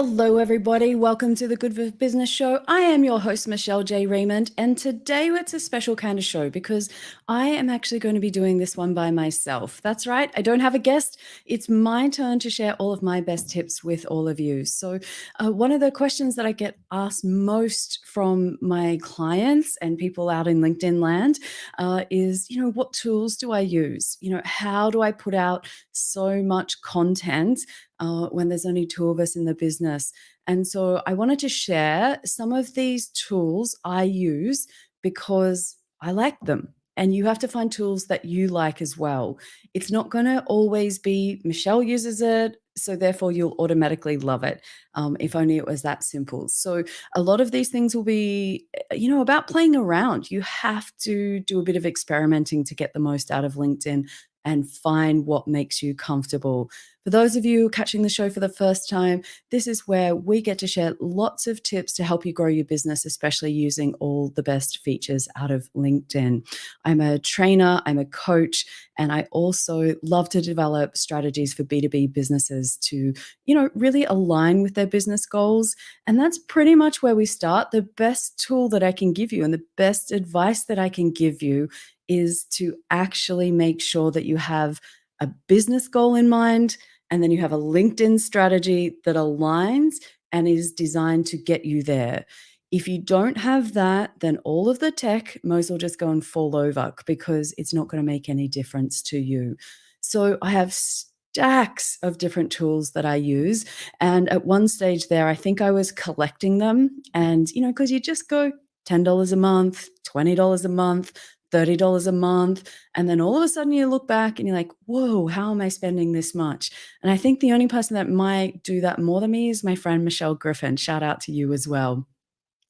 Hello, everybody. Welcome to the Good for Business Show. I am your host, Michelle J. Raymond, and today it's a special kind of show because I am actually going to be doing this one by myself. That's right, I don't have a guest. It's my turn to share all of my best tips with all of you. So, one of the questions that I get asked most from my clients and people out in LinkedIn land is, what tools do I use? How do I put out so much content when there's only two of us in the business? And so I wanted to share some of these tools I use because I like them. And you have to find tools that you like as well. It's not going to always be Michelle uses it, so therefore you'll automatically love it. If only it was that simple. So a lot of these things will be, about playing around. You have to do a bit of experimenting to get the most out of LinkedIn and find what makes you comfortable. For those of you catching the show for the first time, this is where we get to share lots of tips to help you grow your business, especially using all the best features out of LinkedIn. I'm a trainer, I'm a coach, and I also love to develop strategies for B2B businesses to, really align with their business goals. And that's pretty much where we start. The best tool that I can give you and the best advice that I can give you is to actually make sure that you have a business goal in mind, and then you have a LinkedIn strategy that aligns and is designed to get you there. If you don't have that, then all of the tech might as well just go and fall over because it's not going to make any difference to you. So I have stacks of different tools that I use. And at one stage there, I think I was collecting them. And, because you just go $10 a month, $20 a month, $30 a month. And then all of a sudden you look back and you're like, whoa, how am I spending this much? And I think the only person that might do that more than me is my friend, Michelle Griffin. Shout out to you as well.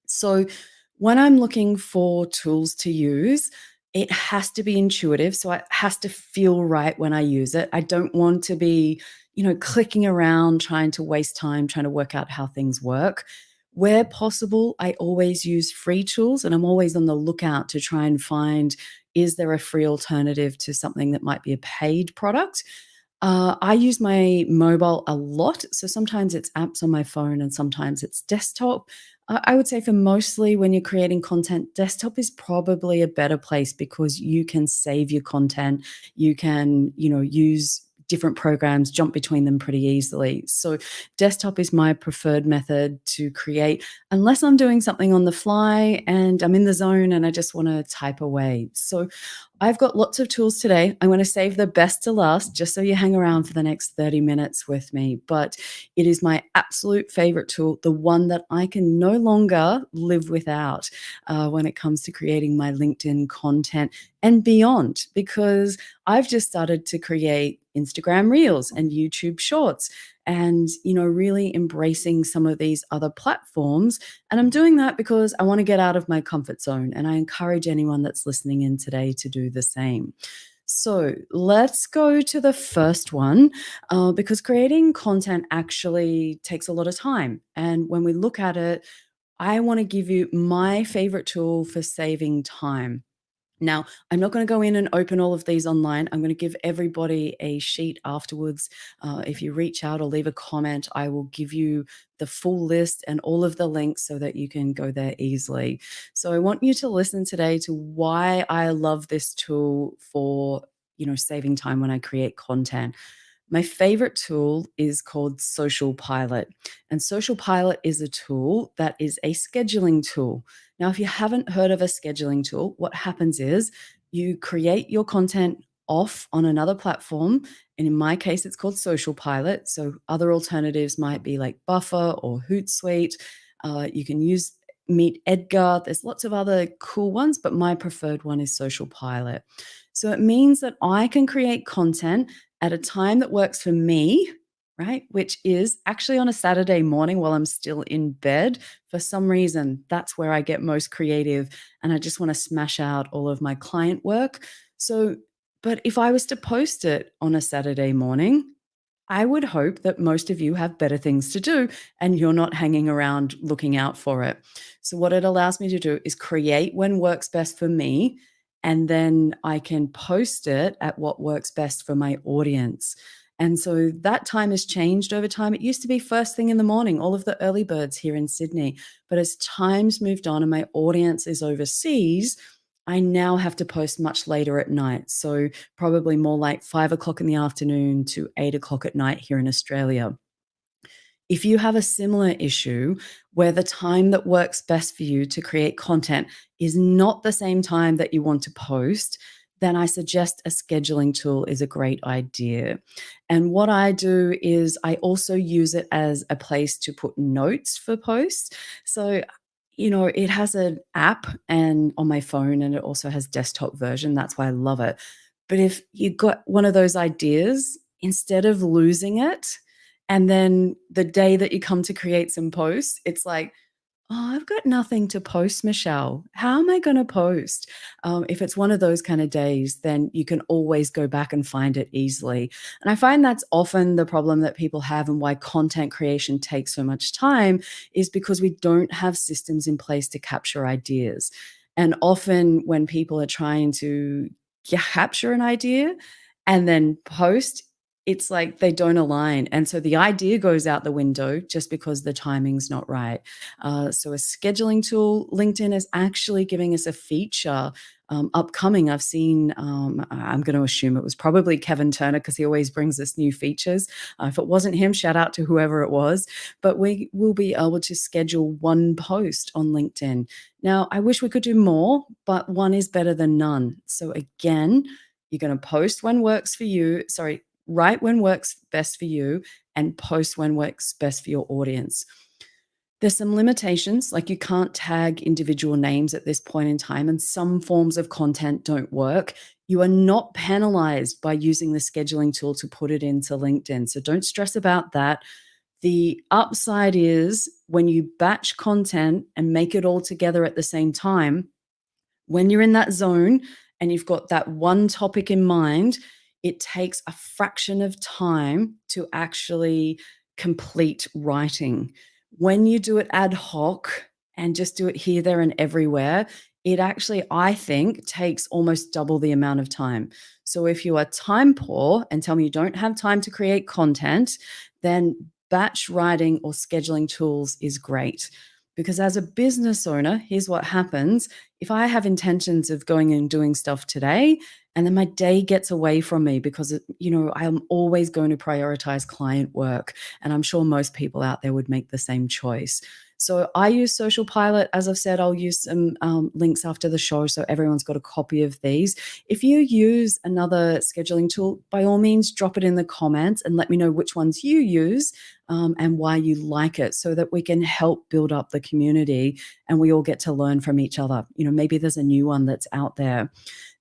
So when I'm looking for tools to use, it has to be intuitive. So it has to feel right when I use it. I don't want to be, clicking around, trying to waste time, trying to work out how things work. Where possible, I always use free tools, and I'm always on the lookout to try and find, is there a free alternative to something that might be a paid product? I use my mobile a lot. So sometimes it's apps on my phone and sometimes it's desktop. I would say for mostly when you're creating content, desktop is probably a better place because you can save your content. You can, use different programs, jump between them pretty easily. So desktop is my preferred method to create, unless I'm doing something on the fly and I'm in the zone and I just want to type away. So I've got lots of tools today. I'm going to save the best to last, just so you hang around for the next 30 minutes with me. But it is my absolute favorite tool, the one that I can no longer live without when it comes to creating my LinkedIn content and beyond, because I've just started to create Instagram Reels and YouTube Shorts and, really embracing some of these other platforms. And I'm doing that because I want to get out of my comfort zone. And I encourage anyone that's listening in today to do the same. So let's go to the first one because creating content actually takes a lot of time. And when we look at it, I want to give you my favorite tool for saving time. Now, I'm not going to go in and open all of these online. I'm going to give everybody a sheet afterwards. If you reach out or leave a comment, I will give you the full list and all of the links so that you can go there easily. So I want you to listen today to why I love this tool for, saving time when I create content. My favorite tool is called Social Pilot. And Social Pilot is a tool that is a scheduling tool. Now, if you haven't heard of a scheduling tool, what happens is you create your content off on another platform. And in my case, it's called Social Pilot. So other alternatives might be like Buffer or Hootsuite. You can use Meet Edgar. There's lots of other cool ones, but my preferred one is Social Pilot. So it means that I can create content at a time that works for me, right? Which is actually on a Saturday morning while I'm still in bed. For some reason, that's where I get most creative and I just want to smash out all of my client work. So, but if I was to post it on a Saturday morning, I would hope that most of you have better things to do and you're not hanging around looking out for it. So, what it allows me to do is create when works best for me, and then I can post it at what works best for my audience. And so that time has changed over time. It used to be first thing in the morning, all of the early birds here in Sydney. But as time's moved on and my audience is overseas, I now have to post much later at night. So probably more like 5 o'clock in the afternoon to 8 o'clock at night here in Australia. If you have a similar issue where the time that works best for you to create content is not the same time that you want to post, then I suggest a scheduling tool is a great idea. And what I do is I also use it as a place to put notes for posts. So, it has an app and on my phone, and it also has desktop version. That's why I love it. But if you got one of those ideas, instead of losing it, and then the day that you come to create some posts, it's like, "Oh, I've got nothing to post, Michelle. How am I gonna post?" If it's one of those kind of days, then you can always go back and find it easily. And I find that's often the problem that people have and why content creation takes so much time is because we don't have systems in place to capture ideas. And often when people are trying to capture an idea and then post, it's like they don't align. And so the idea goes out the window just because the timing's not right. So a scheduling tool, LinkedIn is actually giving us a feature upcoming. I've seen, I'm going to assume it was probably Kevin Turner because he always brings us new features. If it wasn't him, shout out to whoever it was. But we will be able to schedule one post on LinkedIn. Now, I wish we could do more, but one is better than none. So again, you're going to post when works for you. Sorry, write when works best for you and post when works best for your audience. There's some limitations, like you can't tag individual names at this point in time, and some forms of content don't work. You are not penalized by using the scheduling tool to put it into LinkedIn. So don't stress about that. The upside is when you batch content and make it all together at the same time, when you're in that zone and you've got that one topic in mind, it takes a fraction of time to actually complete writing. When you do it ad hoc and just do it here, there, and everywhere, it actually, I think, takes almost double the amount of time. So if you are time poor and tell me you don't have time to create content, then batch writing or scheduling tools is great. Because as a business owner, here's what happens. If I have intentions of going and doing stuff today, and then my day gets away from me because, I'm always going to prioritize client work. And I'm sure most people out there would make the same choice. So I use Social Pilot. As I've said, I'll use some links after the show so everyone's got a copy of these. If you use another scheduling tool, by all means, drop it in the comments and let me know which ones you use and why you like it so that we can help build up the community and we all get to learn from each other. Maybe there's a new one that's out there.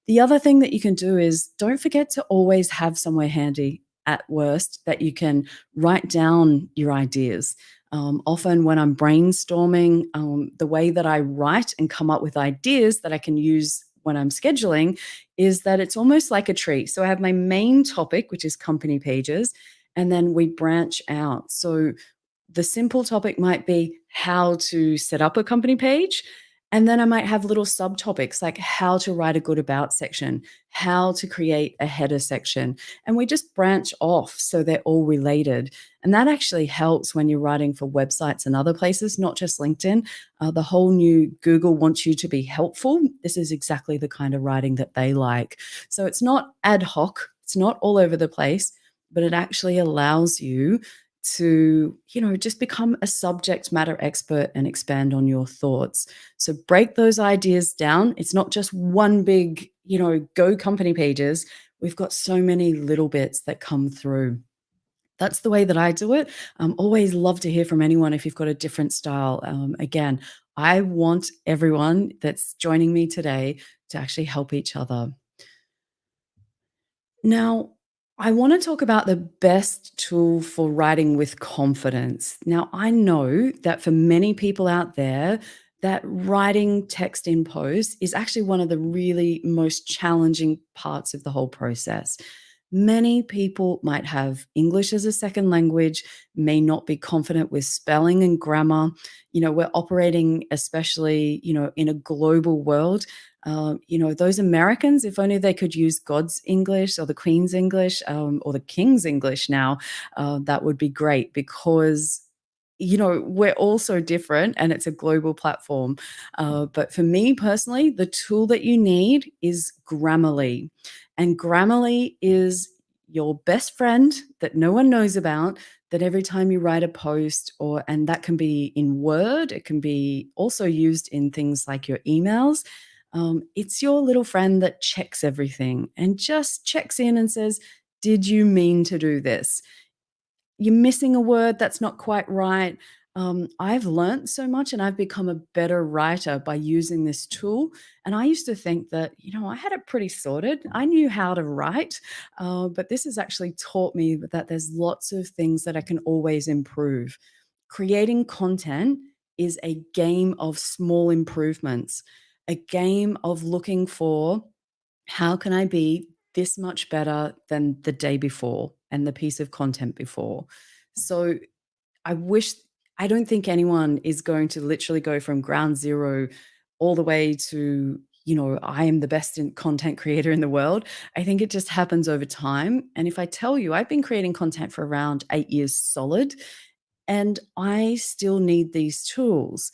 The other thing that you can do is don't forget to always have somewhere handy at worst that you can write down your ideas. Often when I'm brainstorming, the way that I write and come up with ideas that I can use when I'm scheduling is that it's almost like a tree. So I have my main topic, which is company pages, and then we branch out. So the simple topic might be how to set up a company page. And then I might have little subtopics like how to write a good about section, how to create a header section. And we just branch off so they're all related. And that actually helps when you're writing for websites and other places, not just LinkedIn. The whole new Google wants you to be helpful. This is exactly the kind of writing that they like. So it's not ad hoc, it's not all over the place, but it actually allows you to, just become a subject matter expert and expand on your thoughts. So break those ideas down. It's not just one big, go company pages. We've got so many little bits that come through. That's the way that I do it. Always love to hear from anyone if you've got a different style. Again, I want everyone that's joining me today to actually help each other. Now, I want to talk about the best tool for writing with confidence. Now, I know that for many people out there, that writing text in post is actually one of the really most challenging parts of the whole process. Many people might have English as a second language, may not be confident with spelling and grammar. We're operating, especially, in a global world. Those Americans, if only they could use God's English or the Queen's English, or the King's English now, that would be great because we're all so different and it's a global platform. But for me personally, the tool that you need is Grammarly. And Grammarly is your best friend that no one knows about, that every time you write a post, and that can be in Word, it can be also used in things like your emails. It's your little friend that checks everything and just checks in and says, did you mean to do this? You're missing a word that's not quite right. I've learnt so much and I've become a better writer by using this tool. And I used to think that, I had it pretty sorted. I knew how to write, but this has actually taught me that there's lots of things that I can always improve. Creating content is a game of small improvements, a game of looking for how can I be this much better than the day before and the piece of content before? So I wish, I don't think anyone is going to literally go from ground zero all the way to, I am the best content creator in the world. I think it just happens over time. And if I tell you, I've been creating content for around 8 years solid, and I still need these tools.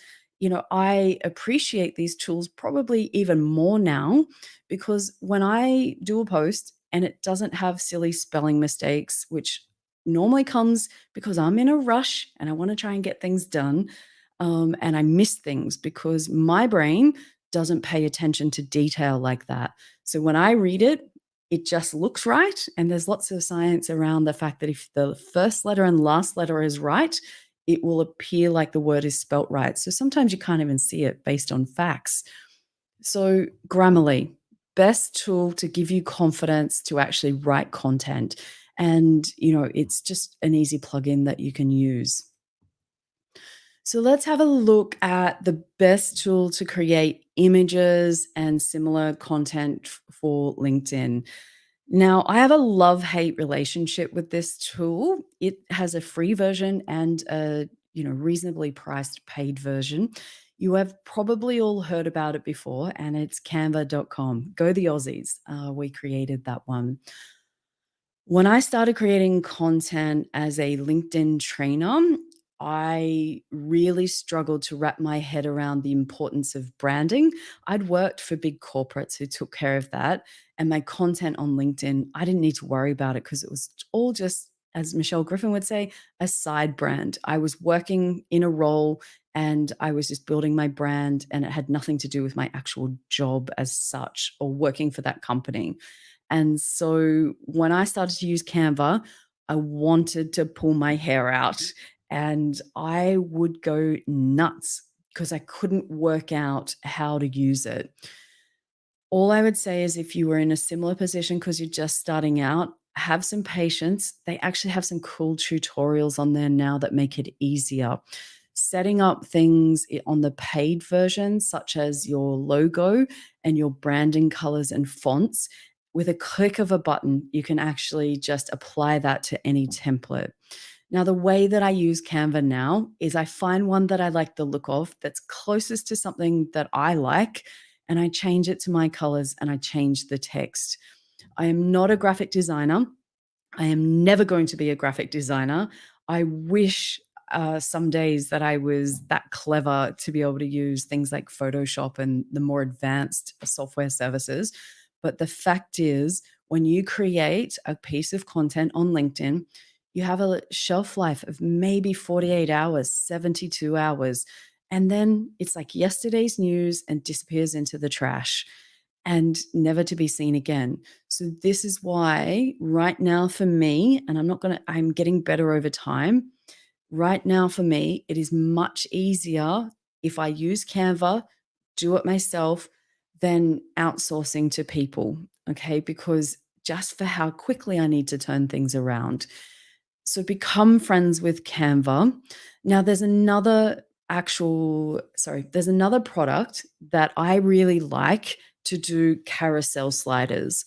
I appreciate these tools probably even more now because when I do a post and it doesn't have silly spelling mistakes, which normally comes because I'm in a rush and I want to try and get things done, and I miss things because my brain doesn't pay attention to detail like that. So when I read it, it just looks right. And there's lots of science around the fact that if the first letter and last letter is right, it will appear like the word is spelt right. So sometimes you can't even see it based on facts. So Grammarly, best tool to give you confidence to actually write content. And, it's just an easy plugin that you can use. So let's have a look at the best tool to create images and similar content for LinkedIn. Now, I have a love-hate relationship with this tool. It has a free version and a, reasonably priced paid version. You have probably all heard about it before, and it's canva.com. Go the Aussies. We created that one. When I started creating content as a LinkedIn trainer, I really struggled to wrap my head around the importance of branding. I'd worked for big corporates who took care of that, and my content on LinkedIn, I didn't need to worry about it because it was all just, as Michelle Griffin would say, a side brand. I was working in a role and I was just building my brand, and it had nothing to do with my actual job as such or working for that company. And so when I started to use Canva, I wanted to pull my hair out and I would go nuts because I couldn't work out how to use it. All I would say is if you were in a similar position because you're just starting out, have some patience. They actually have some cool tutorials on there now that make it easier. Setting up things on the paid version, such as your logo and your branding colors and fonts, with a click of a button, you can actually just apply that to any template. Now, the way that I use Canva now is I find one that I like the look of that's closest to something that I like, and I change it to my colors and I change the text. I am not a graphic designer. I am never going to be a graphic designer. I wish some days that I was that clever to be able to use things like Photoshop and the more advanced software services. But the fact is, when you create a piece of content on LinkedIn, you have a shelf life of maybe 48 hours, 72 hours. And then it's like yesterday's news and disappears into the trash and never to be seen again. So this is why right now for me, and I'm getting better over time. Right now for me, it is much easier if I use Canva, do it myself, than outsourcing to people. Okay. Because just for how quickly I need to turn things around. So become friends with Canva. Now there's another product that I really like to do carousel sliders.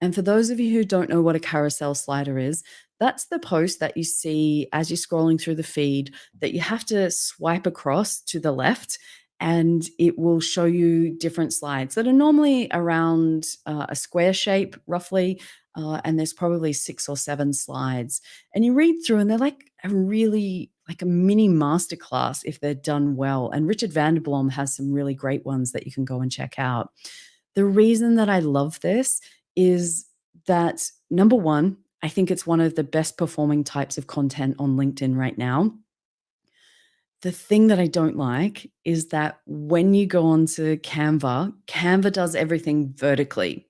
And for those of you who don't know what a carousel slider is, that's the post that you see as you're scrolling through the feed that you have to swipe across to the left. and it will show you different slides that are normally around a square shape, roughly. And there's probably 6 or 7 slides. And you read through, and they're like a really like a mini masterclass if they're done well. And Richard Vanderblom has some really great ones that you can go and check out. The reason that I love this is that number one, I think it's one of the best performing types of content on LinkedIn right now. The thing that I don't like is that when you go onto Canva, Canva does everything vertically.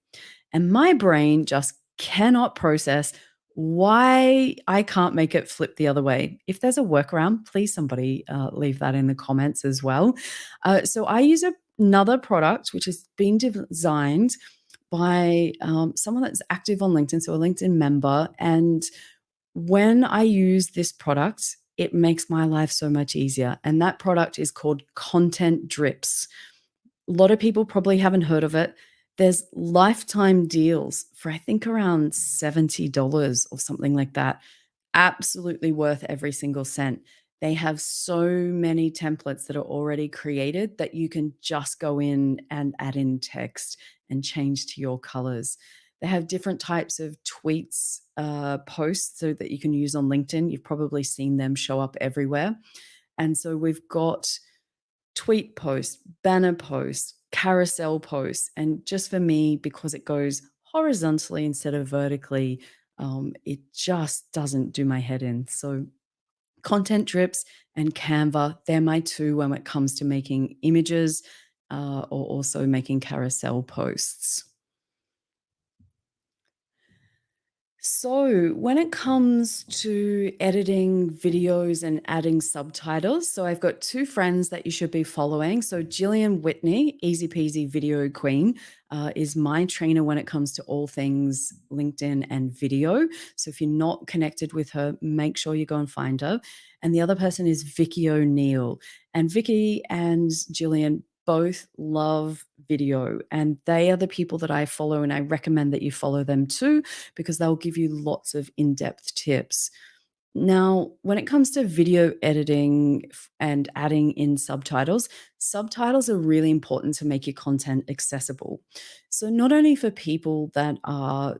And my brain just cannot process why I can't make it flip the other way. If there's a workaround, please somebody leave that in the comments as well. So I use another product which has been designed by someone that's active on LinkedIn, so a LinkedIn member. And when I use this product, it makes my life so much easier. And that product is called Contentdrips. A lot of people probably haven't heard of it. There's lifetime deals for I think around $70 or something like that. Absolutely worth every single cent. They have so many templates that are already created that you can just go in and add in text and change to your colors. They have different types of tweets, posts so that you can use on LinkedIn. You've probably seen them show up everywhere. And so we've got tweet posts, banner posts, carousel posts. And just for me, because it goes horizontally instead of vertically, it just doesn't do my head in. So Contentdrips and Canva, they're my two when it comes to making images or also making carousel posts. So, when it comes to editing videos and adding subtitles, so I've got two friends that you should be following. So, Gillian Whitney, Easy Peasy Video Queen, is my trainer when it comes to all things LinkedIn and video. So, if you're not connected with her, make sure you go and find her. And the other person is Vicky O'Neill. And Vicky and Gillian both love video, and they are the people that I follow, and I recommend that you follow them too because they'll give you lots of in-depth tips. Now, when it comes to video editing and adding in subtitles, subtitles are really important to make your content accessible. So not only for people that are,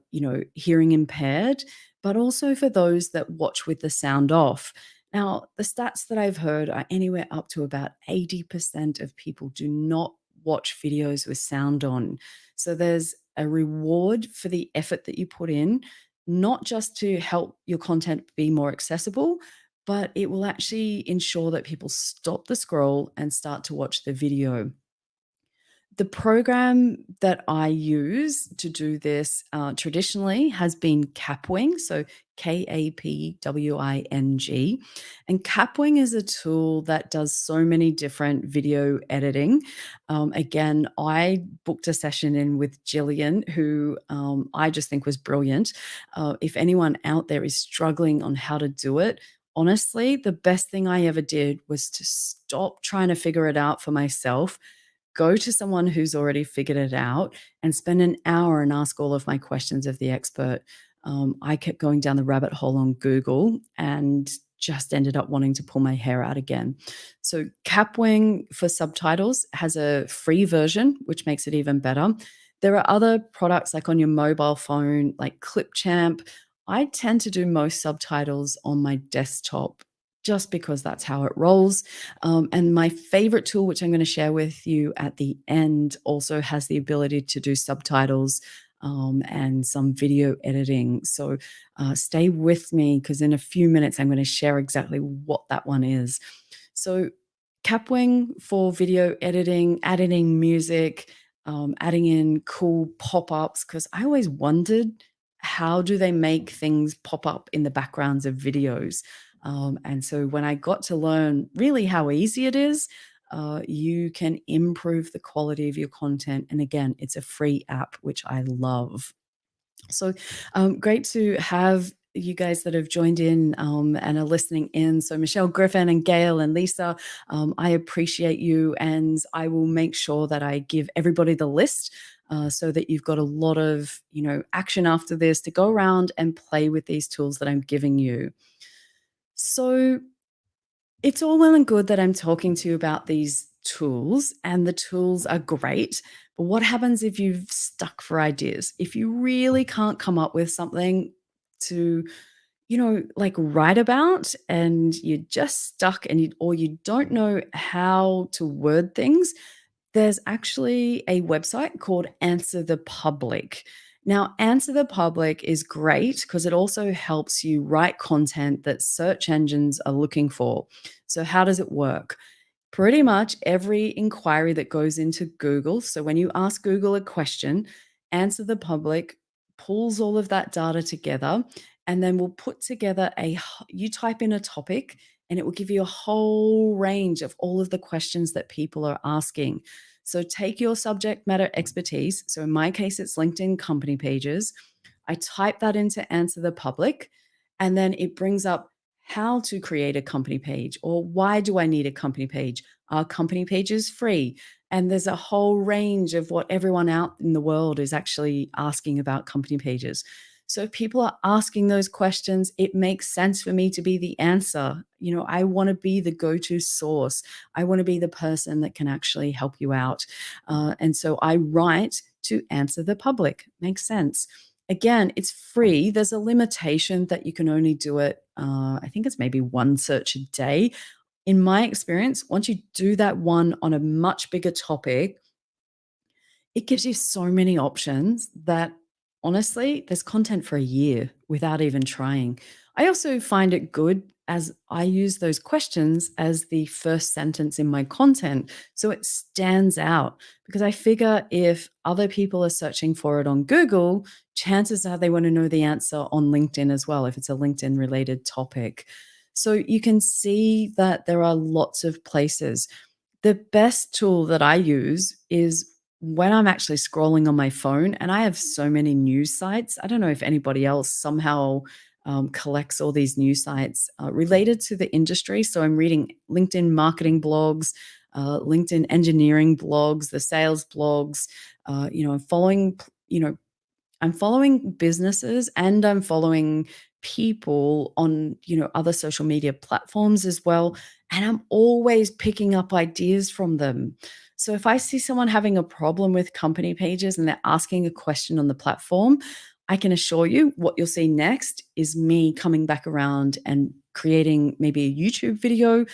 hearing impaired, but also for those that watch with the sound off. Now, the stats that I've heard are anywhere up to about 80% of people do not watch videos with sound on. So there's a reward for the effort that you put in, not just to help your content be more accessible, but it will actually ensure that people stop the scroll and start to watch the video. The program that I use to do this traditionally has been Kapwing, so Kapwing. And Kapwing is a tool that does so many different video editing. Again, I booked a session in with Jillian, who I just think was brilliant. If anyone out there is struggling on how to do it, honestly, the best thing I ever did was to stop trying to figure it out for myself, go to someone who's already figured it out and spend an hour and ask all of my questions of the expert. I kept going down the rabbit hole on Google and just ended up wanting to pull my hair out again. So Kapwing for subtitles has a free version, which makes it even better. There are other products like on your mobile phone, like Clipchamp. I tend to do most subtitles on my desktop just because that's how it rolls. And my favorite tool, which I'm going to share with you at the end, also has the ability to do subtitles and some video editing. So stay with me because in a few minutes, I'm going to share exactly what that one is. So Kapwing for video editing, adding music, adding in cool pop-ups, because I always wondered, how do they make things pop up in the backgrounds of videos? And so when I got to learn really how easy it is, you can improve the quality of your content. And again, it's a free app, which I love. So great to have you guys that have joined in and are listening in. So Michelle Griffin and Gail and Lisa, I appreciate you, and I will make sure that I give everybody the list so that you've got a lot of action after this to go around and play with these tools that I'm giving you. So it's all well and good that I'm talking to you about these tools, and the tools are great. But what happens if you've stuck for ideas? If you really can't come up with something to, like write about, and you're just stuck, and or you don't know how to word things, there's actually a website called Answer the Public. Now, Answer the Public is great because it also helps you write content that search engines are looking for. So, how does it work? Pretty much every inquiry that goes into Google. So when you ask Google a question, Answer the Public pulls all of that data together, and then will put together you type in a topic, and it will give you a whole range of all of the questions that people are asking. So take your subject matter expertise. So in my case, it's LinkedIn company pages. I type that into Answer the Public, and then it brings up how to create a company page, or why do I need a company page? Are company pages free? And there's a whole range of what everyone out in the world is actually asking about company pages. So if people are asking those questions, it makes sense for me to be the answer. I want to be the go-to source. I want to be the person that can actually help you out. And so I write to Answer the Public. Makes sense. Again, it's free. There's a limitation that you can only do it, I think it's maybe one search a day. In my experience, once you do that one on a much bigger topic, it gives you so many options that honestly, there's content for a year without even trying. I also find it good as I use those questions as the first sentence in my content. So it stands out because I figure if other people are searching for it on Google, chances are they want to know the answer on LinkedIn as well, if it's a LinkedIn related topic. So you can see that there are lots of places. The best tool that I use is when I'm actually scrolling on my phone, and I have so many news sites. I don't know if anybody else somehow collects all these news sites related to the industry. So I'm reading LinkedIn marketing blogs, LinkedIn engineering blogs, the sales blogs. I'm following, I'm following businesses, and I'm following people on, other social media platforms as well. And I'm always picking up ideas from them. So if I see someone having a problem with company pages and they're asking a question on the platform, I can assure you what you'll see next is me coming back around and creating maybe a YouTube video.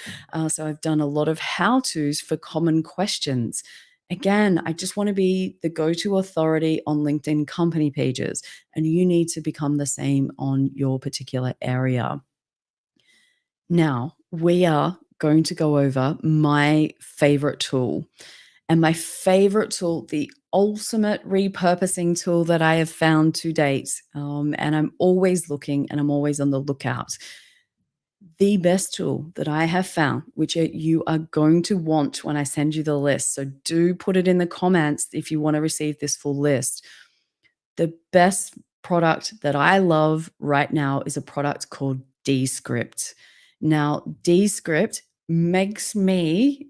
So I've done a lot of how to's for common questions. Again, I just want to be the go to authority on LinkedIn company pages, and you need to become the same on your particular area. Now, we are going to go over my favorite tool. And my favorite tool, the ultimate repurposing tool that I have found to date. And I'm always looking, and I'm always on the lookout. The best tool that I have found, which you are going to want when I send you the list. So do put it in the comments if you want to receive this full list. The best product that I love right now is a product called Descript. Now, Descript makes me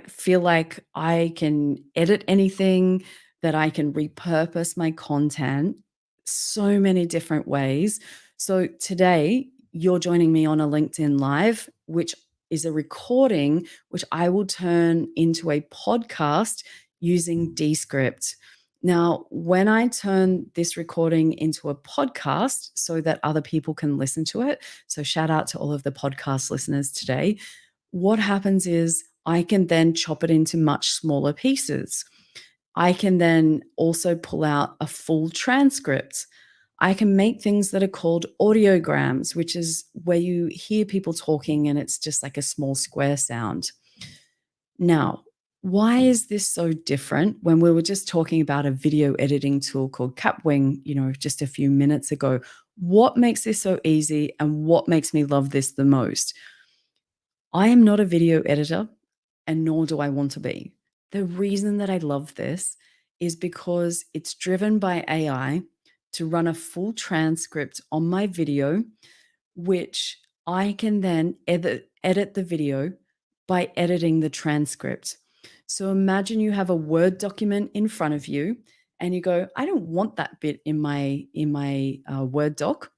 feel like I can edit anything, that I can repurpose my content so many different ways. So today you're joining me on a LinkedIn Live, which is a recording which I will turn into a podcast using Descript. Now, when I turn this recording into a podcast so that other people can listen to it, so shout out to all of the podcast listeners today, what happens is I can then chop it into much smaller pieces. I can then also pull out a full transcript. I can make things that are called audiograms, which is where you hear people talking and it's just like a small square sound. Now, why is this so different when we were just talking about a video editing tool called Kapwing, just a few minutes ago? What makes this so easy, and what makes me love this the most? I am not a video editor, and nor do I want to be. The reason that I love this is because it's driven by AI to run a full transcript on my video, which I can then edit the video by editing the transcript. So imagine you have a Word document in front of you, and you go, I don't want that bit in my Word doc.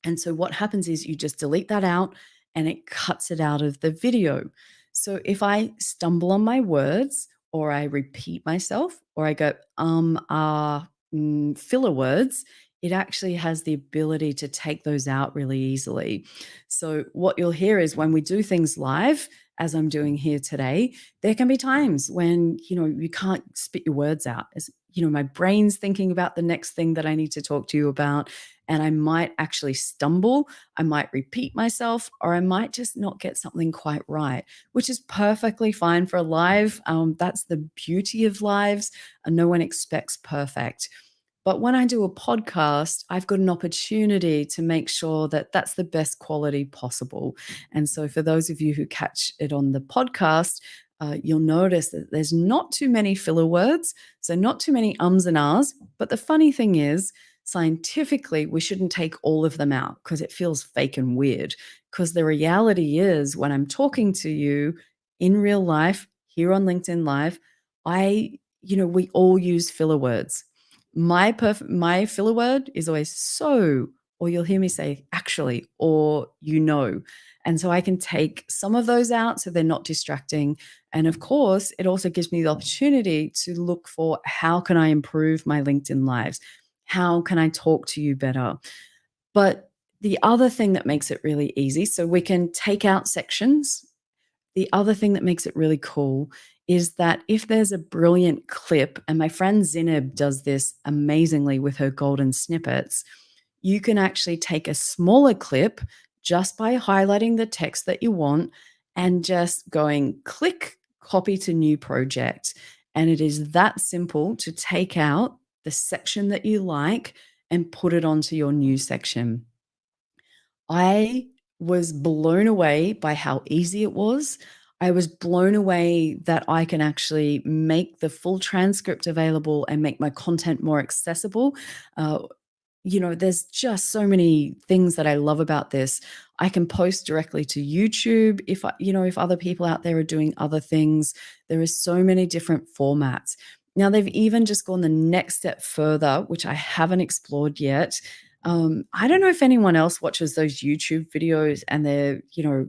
And so what happens is you just delete that out, and it cuts it out of the video. So if I stumble on my words or I repeat myself or I go, filler words, it actually has the ability to take those out really easily. So what you'll hear is when we do things live, as I'm doing here today, there can be times when, you can't spit your words out. As my brain's thinking about the next thing that I need to talk to you about, and I might actually stumble, I might repeat myself, or I might just not get something quite right, which is perfectly fine for a live. That's the beauty of lives, and no one expects perfect. But when I do a podcast, I've got an opportunity to make sure that that's the best quality possible. And so, for those of you who catch it on the podcast, you'll notice that there's not too many filler words, so not too many ums and ahs. But the funny thing is, scientifically, we shouldn't take all of them out because it feels fake and weird. Because the reality is, when I'm talking to you in real life, here on LinkedIn Live, we all use filler words. My filler word is always so, or you'll hear me say actually, or and so I can take some of those out so they're not distracting. And of course, it also gives me the opportunity to look for how can I improve my LinkedIn lives? How can I talk to you better? But the other thing that makes it really easy, so we can take out sections. The other thing that makes it really cool is that if there's a brilliant clip, and my friend Zineb does this amazingly with her golden snippets, you can actually take a smaller clip just by highlighting the text that you want and just going click, copy to new project. And it is that simple to take out the section that you like and put it onto your new section. I was blown away by how easy it was. I was blown away that I can actually make the full transcript available and make my content more accessible. Uh, there's just so many things that I love about this. I can post directly to YouTube if other people out there are doing other things. There are so many different formats. Now they've even just gone the next step further, which I haven't explored yet. I don't know if anyone else watches those YouTube videos and they're,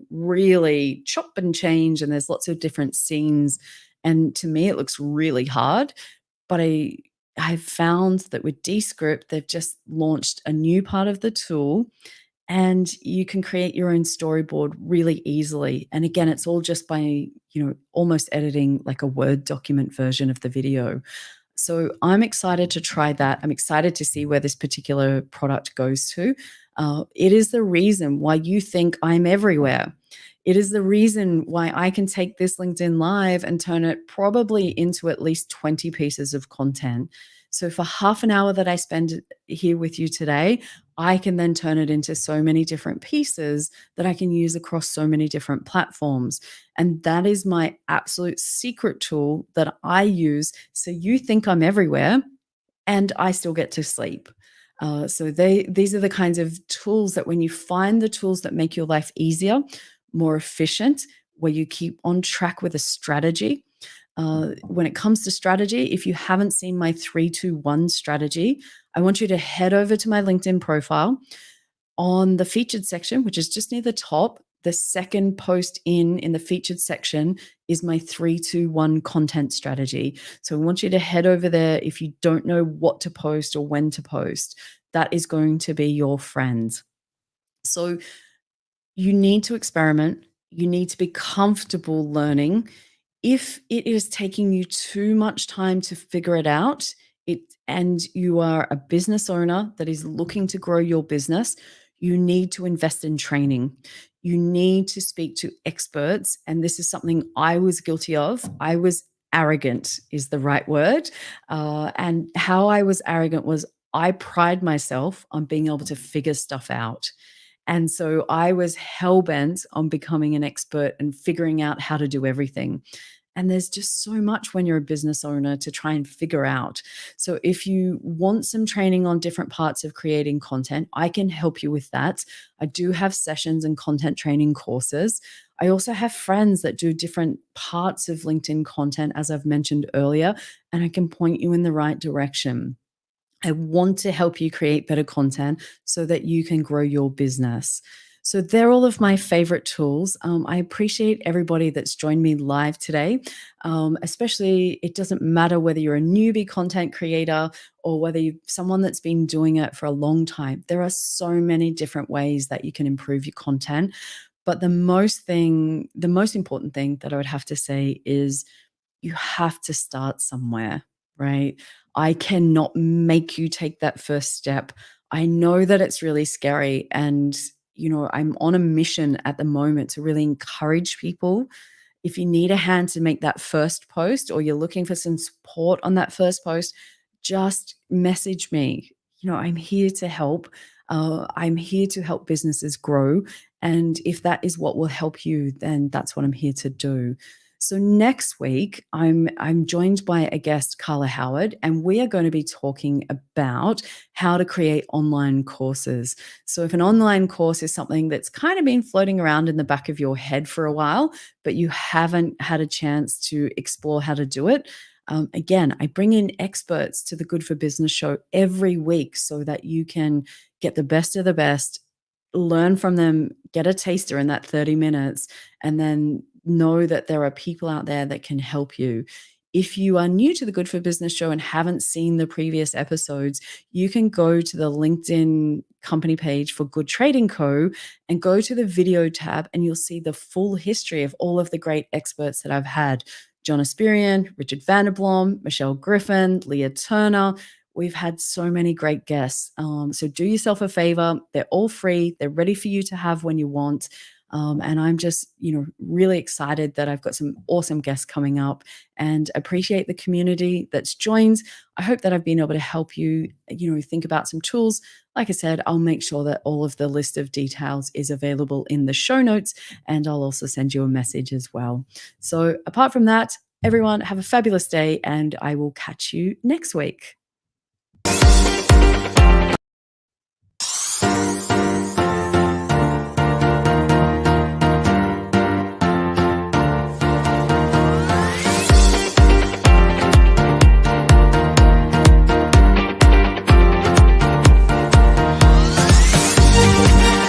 really chop and change and there's lots of different scenes. And to me, it looks really hard. But I've found that with Descript, they've just launched a new part of the tool and you can create your own storyboard really easily. And again, it's all just by, almost editing like a Word document version of the video. So I'm excited to try that. I'm excited to see where this particular product goes to. It is the reason why you think I'm everywhere. It is the reason why I can take this LinkedIn Live and turn it probably into at least 20 pieces of content. So for half an hour that I spend here with you today, I can then turn it into so many different pieces that I can use across so many different platforms. And that is my absolute secret tool that I use. So you think I'm everywhere and I still get to sleep. So these are the kinds of tools that when you find the tools that make your life easier, more efficient, where you keep on track with a strategy. When it comes to strategy, if you haven't seen my 3-2-1 strategy, I want you to head over to my LinkedIn profile. On the featured section, which is just near the top, the second post in the featured section is my 3-2-1 content strategy. So I want you to head over there if you don't know what to post or when to post. That is going to be your friend. So you need to experiment. You need to be comfortable learning. If it is taking you too much time to figure it out, and you are a business owner that is looking to grow your business, you need to invest in training. You need to speak to experts. And this is something I was guilty of. I was arrogant, is the right word. And how I was arrogant was I pride myself on being able to figure stuff out. And so I was hell bent on becoming an expert and figuring out how to do everything. And there's just so much when you're a business owner to try and figure out. So if you want some training on different parts of creating content, I can help you with that. I do have sessions and content training courses. I also have friends that do different parts of LinkedIn content, as I've mentioned earlier, and I can point you in the right direction. I want to help you create better content so that you can grow your business. So they're all of my favorite tools. I appreciate everybody that's joined me live today. Especially, it doesn't matter whether you're a newbie content creator or whether you're someone that's been doing it for a long time. There are so many different ways that you can improve your content. But the most important thing that I would have to say is you have to start somewhere, right? I cannot make you take that first step. I know that it's really scary. And, I'm on a mission at the moment to really encourage people. If you need a hand to make that first post or you're looking for some support on that first post, just message me. I'm here to help. I'm here to help businesses grow. And if that is what will help you, then that's what I'm here to do. So next week, I'm joined by a guest, Carla Howard, and we are going to be talking about how to create online courses. So if an online course is something that's kind of been floating around in the back of your head for a while, but you haven't had a chance to explore how to do it, again, I bring in experts to the Good for Business show every week so that you can get the best of the best, learn from them, get a taster in that 30 minutes, and then know that there are people out there that can help you. If you are new to the Good for Business show and haven't seen the previous episodes, you can go to the LinkedIn company page for Good Trading Co. and go to the video tab, and you'll see the full history of all of the great experts that I've had. John Asperian, Richard Vanderblom, Michelle Griffin, Leah Turner. We've had so many great guests. So do yourself a favor. They're all free. They're ready for you to have when you want. And I'm just, really excited that I've got some awesome guests coming up and appreciate the community that's joined. I hope that I've been able to help you, think about some tools. Like I said, I'll make sure that all of the list of details is available in the show notes, and I'll also send you a message as well. So apart from that, everyone have a fabulous day, and I will catch you next week.